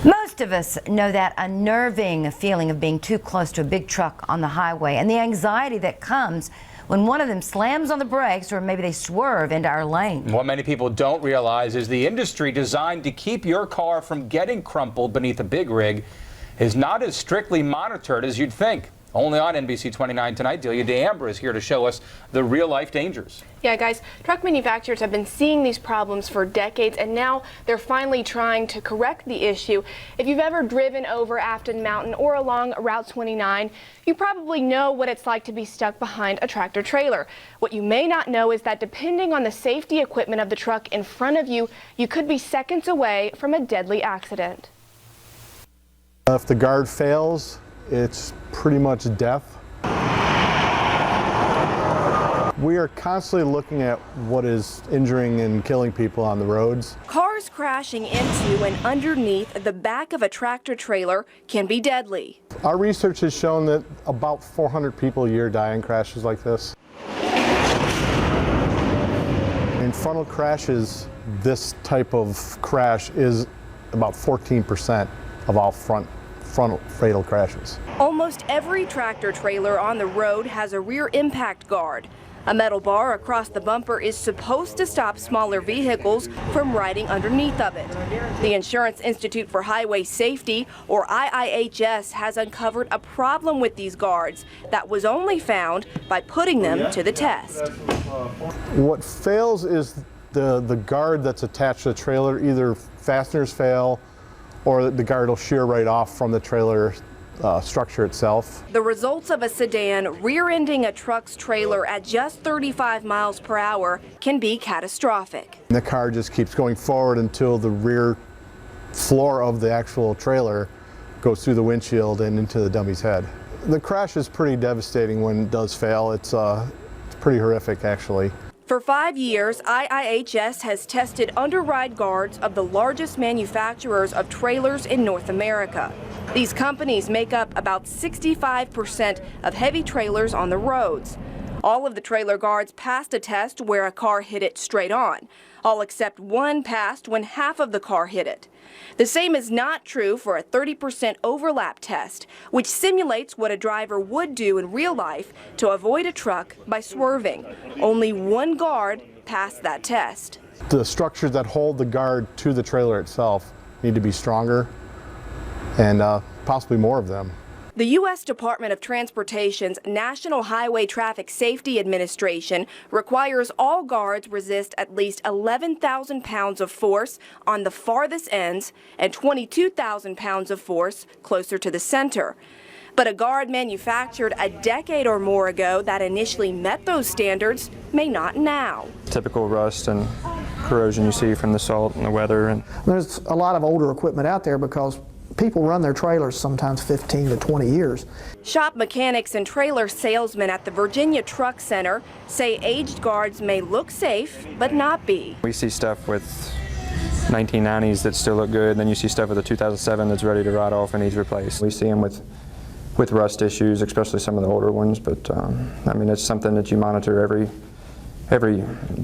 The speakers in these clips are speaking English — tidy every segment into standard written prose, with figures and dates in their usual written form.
Most of us know that unnerving feeling of being too close to a big truck on the highway and the anxiety that comes when one of them slams on the brakes or maybe they swerve into our lane. What many people don't realize is the industry designed to keep your car from getting crumpled beneath a big rig is not as strictly monitored as you'd think. Only on NBC 29 tonight, Delia D'Ambra is here to show us the real-life dangers. Yeah, guys, truck manufacturers have been seeing these problems for decades, and now they're finally trying to correct the issue. If you've ever driven over Afton Mountain or along Route 29, you probably know what it's like to be stuck behind a tractor trailer. What you may not know is that depending on the safety equipment of the truck in front of you, you could be seconds away from a deadly accident. If the guard fails, it's pretty much death. We are constantly looking at what is injuring and killing people on the roads. Cars crashing into and underneath the back of a tractor trailer can be deadly. Our research has shown that about 400 people a year die in crashes like this. In frontal crashes, this type of crash is about 14% of all frontal fatal crashes. Almost every tractor trailer on the road has a rear impact guard. A metal bar across the bumper is supposed to stop smaller vehicles from riding underneath of it. The Insurance Institute for Highway Safety, or IIHS, has uncovered a problem with these guards that was only found by putting them to the test. What fails is the guard that's attached to the trailer. Either fasteners fail or the guard will shear right off from the trailer structure itself. The results of a sedan rear-ending a truck's trailer at just 35 miles per hour can be catastrophic. The car just keeps going forward until the rear floor of the actual trailer goes through the windshield and into the dummy's head. The crash is pretty devastating when it does fail. It's pretty horrific, actually. For 5 years, IIHS has tested under-ride guards of the largest manufacturers of trailers in North America. These companies make up about 65% of heavy trailers on the roads. All of the trailer guards passed a test where a car hit it straight on. All except one passed when half of the car hit it. The same is not true for a 30% overlap test, which simulates what a driver would do in real life to avoid a truck by swerving. Only one guard passed that test. The structures that hold the guard to the trailer itself need to be stronger and possibly more of them. The U.S. Department of Transportation's National Highway Traffic Safety Administration requires all guards resist at least 11,000 pounds of force on the farthest ends and 22,000 pounds of force closer to the center. But a guard manufactured a decade or more ago that initially met those standards may not now. Typical rust and corrosion you see from the salt and the weather. And there's a lot of older equipment out there because people run their trailers sometimes 15 to 20 years. Shop mechanics and trailer salesmen at the Virginia Truck Center say aged guards may look safe, but not be. We see stuff with 1990s that still look good, then you see stuff with a 2007 that's ready to rot off and needs replaced. We see them with rust issues, especially some of the older ones, but I mean, it's something that you monitor every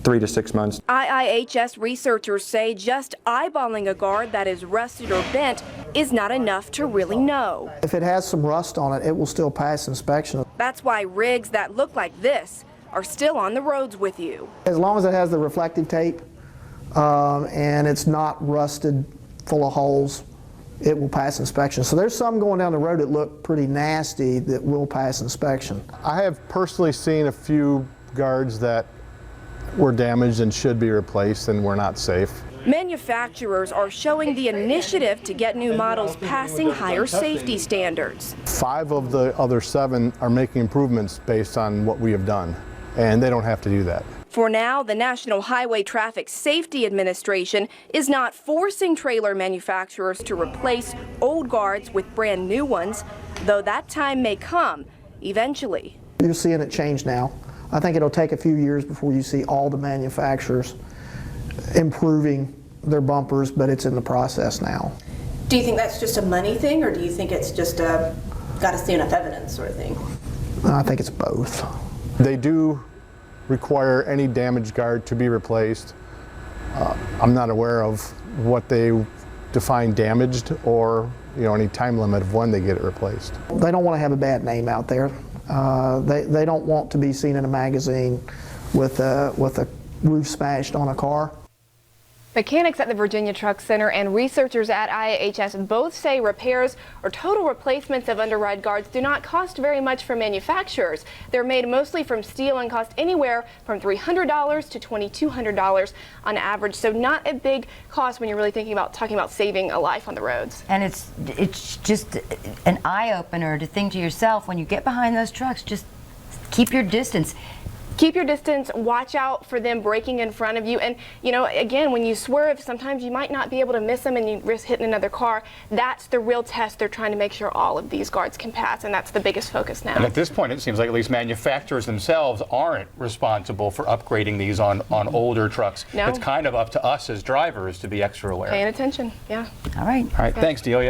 3 to 6 months. IIHS researchers say just eyeballing a guard that is rusted or bent is not enough to really know. If it has some rust on it, it will still pass inspection. That's why rigs that look like this are still on the roads with you. As long as it has the reflective tape and it's not rusted full of holes, it will pass inspection. So there's some going down the road that look pretty nasty that will pass inspection. I have personally seen a few guards that were damaged and should be replaced and were not safe. Manufacturers are showing the initiative to get new models passing higher safety standards. 5 of the other 7 are making improvements based on what we have done, and they don't have to do that. For now, the National Highway Traffic Safety Administration is not forcing trailer manufacturers to replace old guards with brand new ones, though that time may come eventually. You're seeing it change now. I think it'll take a few years before you see all the manufacturers improving their bumpers, but it's in the process now. Do you think that's just a money thing, or do you think it's just a got to see enough evidence sort of thing? I think it's both. They do require any damaged guard to be replaced. I'm not aware of what they define damaged or any time limit of when they get it replaced. They don't want to have a bad name out there. They don't want to be seen in a magazine with a roof smashed on a car. Mechanics at the Virginia Truck Center and researchers at IIHS both say repairs or total replacements of underride guards do not cost very much for manufacturers. They're made mostly from steel and cost anywhere from $300 to $2,200 on average, so not a big cost when you're really talking about saving a life on the roads. And it's just an eye-opener to think to yourself, when you get behind those trucks, just keep your distance. Keep your distance, watch out for them braking in front of you, and again, when you swerve, sometimes you might not be able to miss them and you risk hitting another car. That's the real test. They're trying to make sure all of these guards can pass, and that's the biggest focus now. And at this point, it seems like at least manufacturers themselves aren't responsible for upgrading these on older trucks. No. It's kind of up to us as drivers to be extra aware. Paying attention, yeah. All right. All right, thanks, Delia.